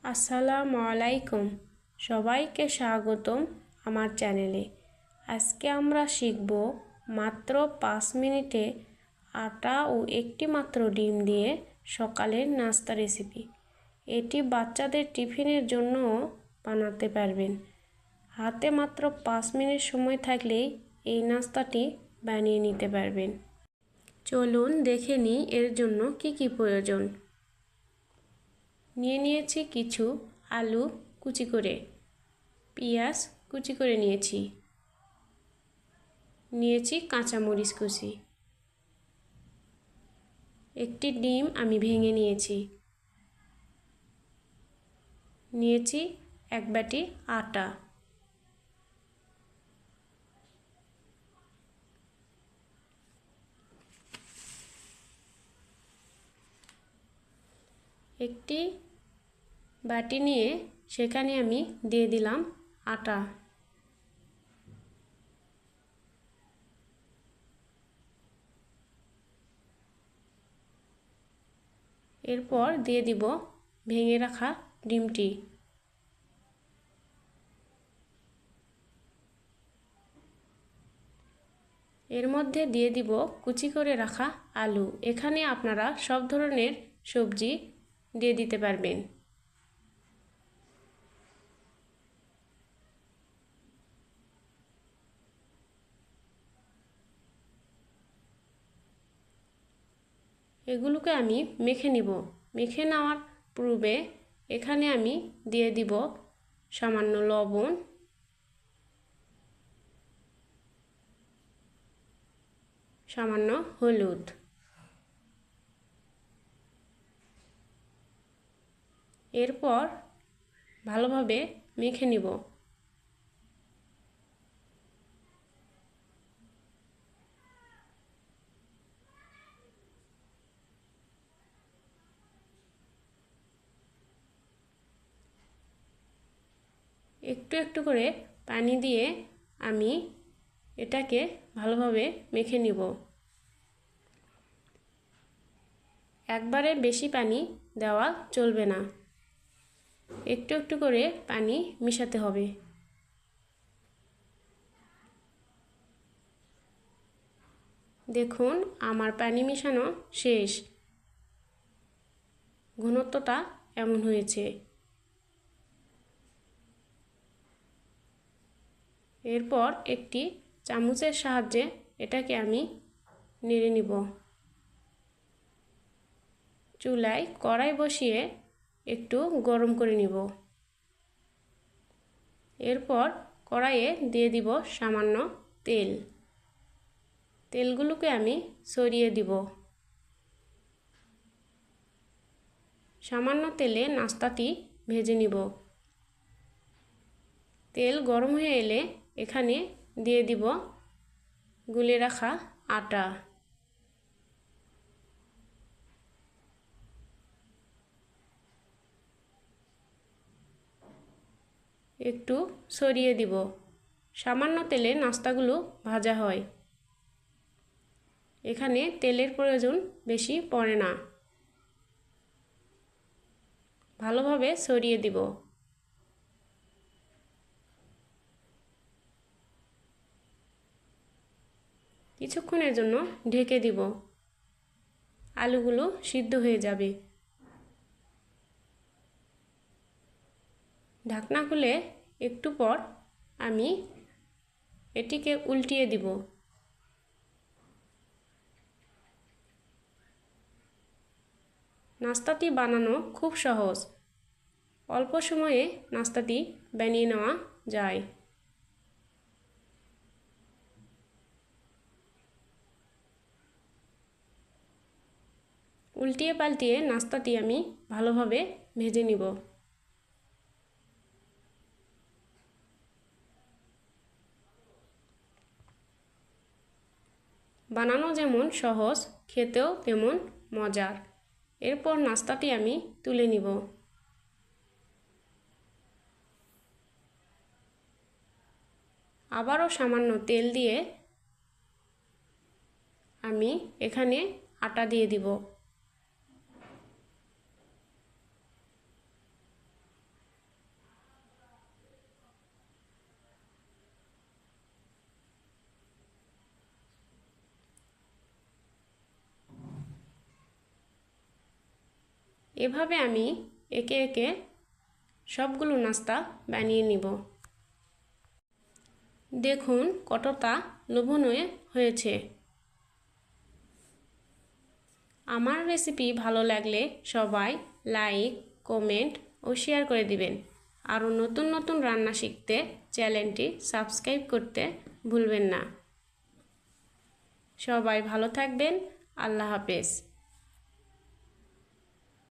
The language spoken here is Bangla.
আসসালামু আলাইকুম, সবাইকে স্বাগতম আমার চ্যানেলে। আজকে আমরা শিখব মাত্র 5 মিনিটে আটা ও একটি মাত্র ডিম দিয়ে সকালের নাস্তা রেসিপি। এটি বাচ্চাদের টিফিনের জন্য বানাতে পারবেন। হাতে মাত্র 5 মিনিট সময় থাকলেই এই নাস্তাটি বানিয়ে নিতে পারবেন। চলুন দেখে নিই এর জন্য কি কি প্রয়োজন। নিয়েছি কিছু আলু কুচি করে, পেঁয়াজ কুচি করে নিয়েছি কাঁচামরিচ কুচি, একটি ডিম আমি ভেঙে নিয়েছি এক বাটি আটা, একটি বাটি নিয়ে সেখানে আমি দিয়ে দিলাম আটা, এরপর দিয়ে দিব ভেঙে রাখা ডিমটি, এর মধ্যে দিয়ে দিব কুচি করে রাখা আলু। এখানে আপনারা সব ধরনের সবজি দিয়ে দিতে পারবেন। এগুলোকে আমি মেখে নিব। মেখে নেওয়ার পূর্বে এখানে আমি দিয়ে দিব সামান্য লবণ, সামান্য হলুদ, এরপর ভালোভাবে মেখে নিব। একটু একটু করে পানি দিয়ে আমি এটাকে ভালোভাবে মেখে নিব। একবারে বেশি পানি দেওয়া চলবে না, একটু একটু করে পানি মেশাতে হবে। দেখুন আমার পানি মেশানো শেষ, ঘনত্বটা এমন হয়েছে। এরপর একটি চামচের সাহায্যে এটাকে আমি নেড়ে নিব। চুলায় কড়াই বসিয়ে একটু গরম করে নিব। এরপর কড়াইয়ে দিয়ে দিব সামান্য তেল। তেলগুলোকে আমি ছড়িয়ে দিব। সামান্য তেলে নাস্তাটি ভেজে নিব। তেল গরম হয়ে এলে এখানে দিয়ে দিব গুলে রাখা আটা। একটু ছড়িয়ে দিব। সামান্য তেলে নাস্তাগুলো ভাজা হয়। এখানে তেলের প্রয়োজন বেশি পড়ে না। ভালোভাবে ছড়িয়ে দিব। কিছুক্ষণের জন্য ঢেকে দিব। আলুগুলো সিদ্ধ হয়ে যাবে। ঢাকনা খুলে একটু পর আমি এটিকে উল্টিয়ে দিব। নাস্তাটি বানানো খুব সহজ। অল্প সময়ে নাস্তাটি বানিয়ে নেওয়া যায়। উল্টিয়ে পাল্টিয়ে নাস্তাটি আমি ভালোভাবে ভেজে নিব। বানানো যেমন সহজ, খেতেও তেমন মজার। এরপর নাস্তাটি আমি তুলে নিব। আবারও সামান্য তেল দিয়ে আমি এখানে আটা দিয়ে দিব। এভাবে আমি একে একে সবগুলো নাস্তা বানিয়ে নিব। দেখুন কতটা লোভনীয় হয়েছে। আমার রেসিপি ভালো লাগলে সবাই লাইক, কমেন্ট ও শেয়ার করে দিবেন। আরও নতুন নতুন রান্না শিখতে চ্যানেলটি সাবস্ক্রাইব করতে ভুলবেন না। সবাই ভালো থাকবেন। আল্লাহ হাফেজ।